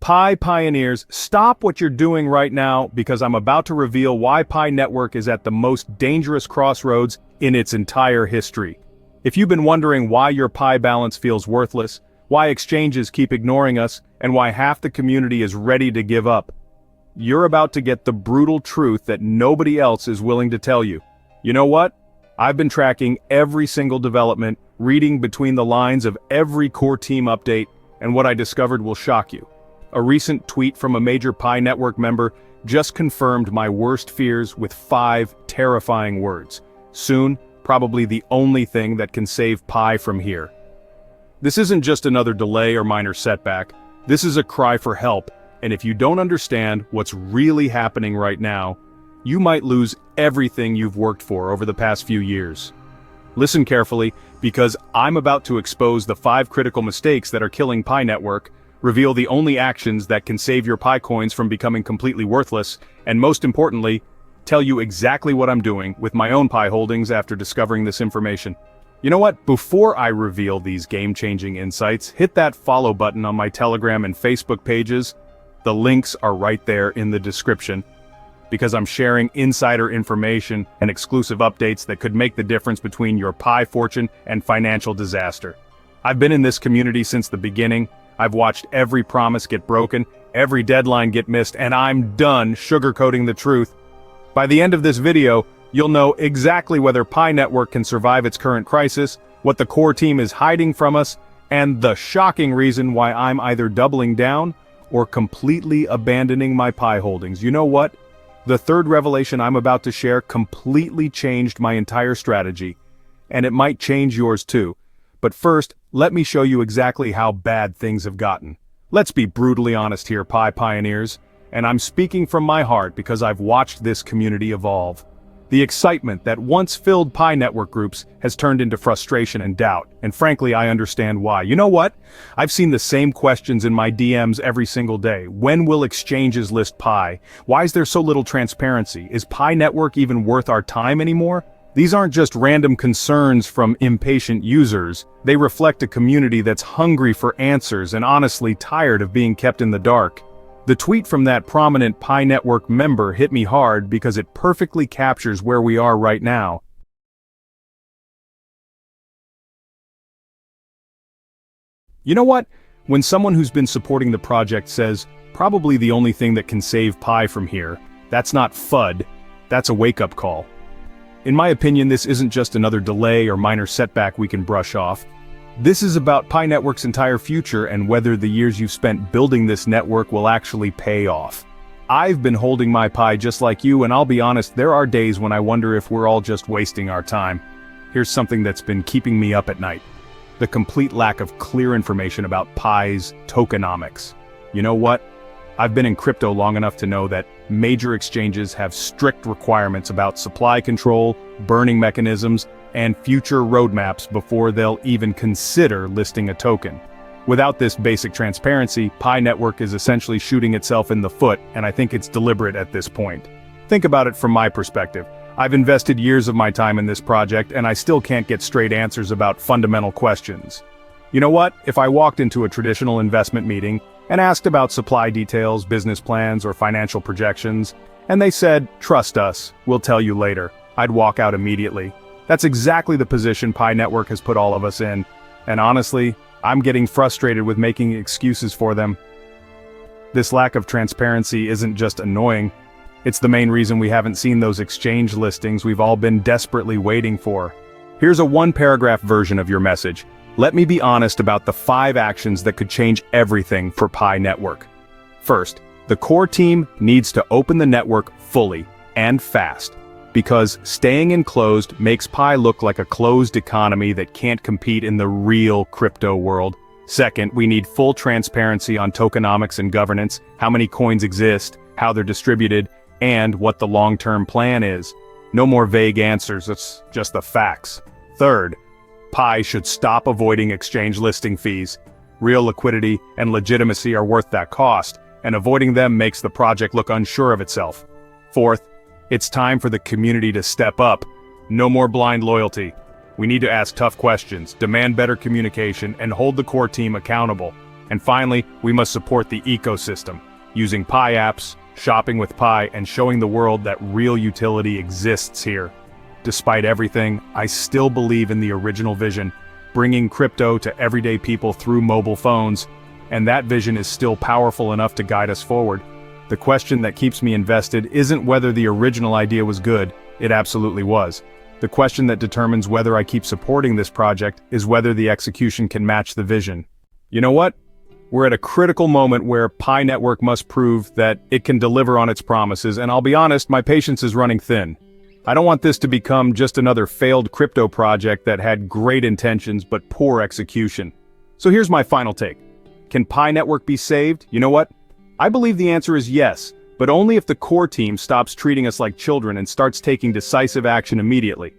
Pi pioneers, stop what you're doing right now because I'm about to reveal why Pi Network is at the most dangerous crossroads in its entire history. If you've been wondering why your Pi balance feels worthless, why exchanges keep ignoring us, and why half the community is ready to give up, you're about to get the brutal truth that nobody else is willing to tell you. You know what? I've been tracking every single development, reading between the lines of every core team update, and what I discovered will shock you. A recent tweet from a major Pi Network member just confirmed my worst fears with 5 terrifying words. Soon, probably the only thing that can save Pi from here. This isn't just another delay or minor setback. This is a cry for help, and if you don't understand what's really happening right now, you might lose everything you've worked for over the past few years. Listen carefully, because I'm about to expose the 5 critical mistakes that are killing Pi Network, reveal the only actions that can save your Pi coins from becoming completely worthless, and most importantly, tell you exactly what I'm doing with my own Pi holdings after discovering this information. You know what? Before I reveal these game-changing insights, hit that follow button on my Telegram and Facebook pages. The links are right there in the description, because I'm sharing insider information and exclusive updates that could make the difference between your Pi fortune and financial disaster. I've been in this community since the beginning. I've watched every promise get broken, every deadline get missed, and I'm done sugarcoating the truth. By the end of this video, you'll know exactly whether Pi Network can survive its current crisis, what the core team is hiding from us, and the shocking reason why I'm either doubling down or completely abandoning my Pi holdings. You know what? The third revelation I'm about to share completely changed my entire strategy, and it might change yours too. But first, let me show you exactly how bad things have gotten. Let's be brutally honest here, Pi pioneers, and I'm speaking from my heart because I've watched this community evolve. The excitement that once filled Pi Network groups has turned into frustration and doubt, and frankly I understand why. You know what? I've seen the same questions in my DMs every single day. When will exchanges list Pi? Why is there so little transparency? Is Pi Network even worth our time anymore? These aren't just random concerns from impatient users. They reflect a community that's hungry for answers and honestly tired of being kept in the dark. The tweet from that prominent Pi Network member hit me hard because it perfectly captures where we are right now. You know what? When someone who's been supporting the project says, probably the only thing that can save Pi from here, that's not FUD, that's a wake-up call. In my opinion, this isn't just another delay or minor setback we can brush off. This is about Pi Network's entire future and whether the years you've spent building this network will actually pay off. I've been holding my Pi just like you, and I'll be honest, there are days when I wonder if we're all just wasting our time. Here's something that's been keeping me up at night: the complete lack of clear information about Pi's tokenomics. You know what? I've been in crypto long enough to know that major exchanges have strict requirements about supply control, burning mechanisms, and future roadmaps before they'll even consider listing a token. Without this basic transparency, Pi Network is essentially shooting itself in the foot, and I think it's deliberate at this point. Think about it from my perspective. I've invested years of my time in this project, and I still can't get straight answers about fundamental questions. You know what? If I walked into a traditional investment meeting and asked about supply details, business plans, or financial projections, and they said, "Trust us, we'll tell you later," I'd walk out immediately. That's exactly the position Pi Network has put all of us in, and honestly, I'm getting frustrated with making excuses for them. This lack of transparency isn't just annoying, it's the main reason we haven't seen those exchange listings we've all been desperately waiting for. Here's a one-paragraph version of your message. Let me be honest about the 5 actions that could change everything for Pi Network. First, the core team needs to open the network fully and fast, because staying enclosed makes Pi look like a closed economy that can't compete in the real crypto world. Second, we need full transparency on tokenomics and governance, how many coins exist, how they're distributed, and what the long-term plan is. No more vague answers, it's just the facts. Third, Pi should stop avoiding exchange listing fees. Real liquidity and legitimacy are worth that cost, and avoiding them makes the project look unsure of itself. Fourth, it's time for the community to step up. No more blind loyalty. We need to ask tough questions, demand better communication, and hold the core team accountable. And finally, we must support the ecosystem, using Pi apps, shopping with Pi, and showing the world that real utility exists here. Despite everything, I still believe in the original vision, bringing crypto to everyday people through mobile phones, and that vision is still powerful enough to guide us forward. The question that keeps me invested isn't whether the original idea was good, it absolutely was. The question that determines whether I keep supporting this project is whether the execution can match the vision. You know what? We're at a critical moment where Pi Network must prove that it can deliver on its promises, and I'll be honest, my patience is running thin. I don't want this to become just another failed crypto project that had great intentions but poor execution. So here's my final take. Can Pi Network be saved? You know what? I believe the answer is yes, but only if the core team stops treating us like children and starts taking decisive action immediately.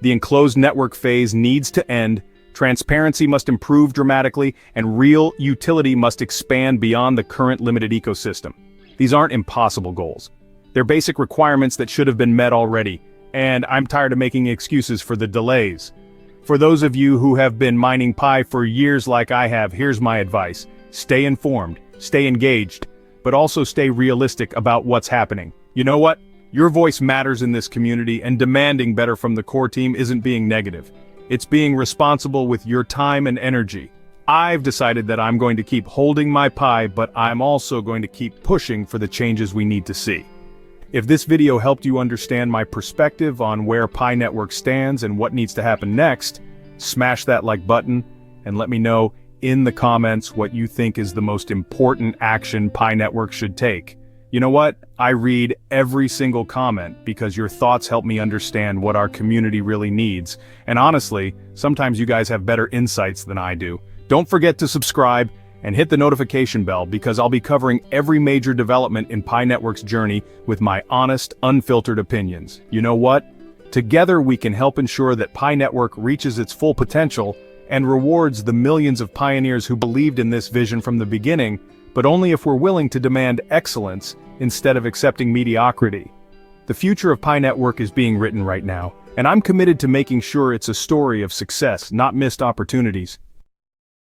The enclosed network phase needs to end, transparency must improve dramatically, and real utility must expand beyond the current limited ecosystem. These aren't impossible goals. They're basic requirements that should have been met already, and I'm tired of making excuses for the delays. For those of you who have been mining Pi for years like I have, here's my advice. Stay informed, stay engaged, but also stay realistic about what's happening. You know what? Your voice matters in this community, and demanding better from the core team isn't being negative. It's being responsible with your time and energy. I've decided that I'm going to keep holding my Pi, but I'm also going to keep pushing for the changes we need to see. If this video helped you understand my perspective on where Pi Network stands and what needs to happen next, smash that like button and let me know in the comments what you think is the most important action Pi Network should take. You know what? I read every single comment because your thoughts help me understand what our community really needs. And honestly, sometimes you guys have better insights than I do. Don't forget to subscribe and hit the notification bell because I'll be covering every major development in Pi Network's journey with my honest, unfiltered opinions. You know what? Together we can help ensure that Pi Network reaches its full potential and rewards the millions of pioneers who believed in this vision from the beginning, but only if we're willing to demand excellence instead of accepting mediocrity. The future of Pi Network is being written right now, and I'm committed to making sure it's a story of success, not missed opportunities.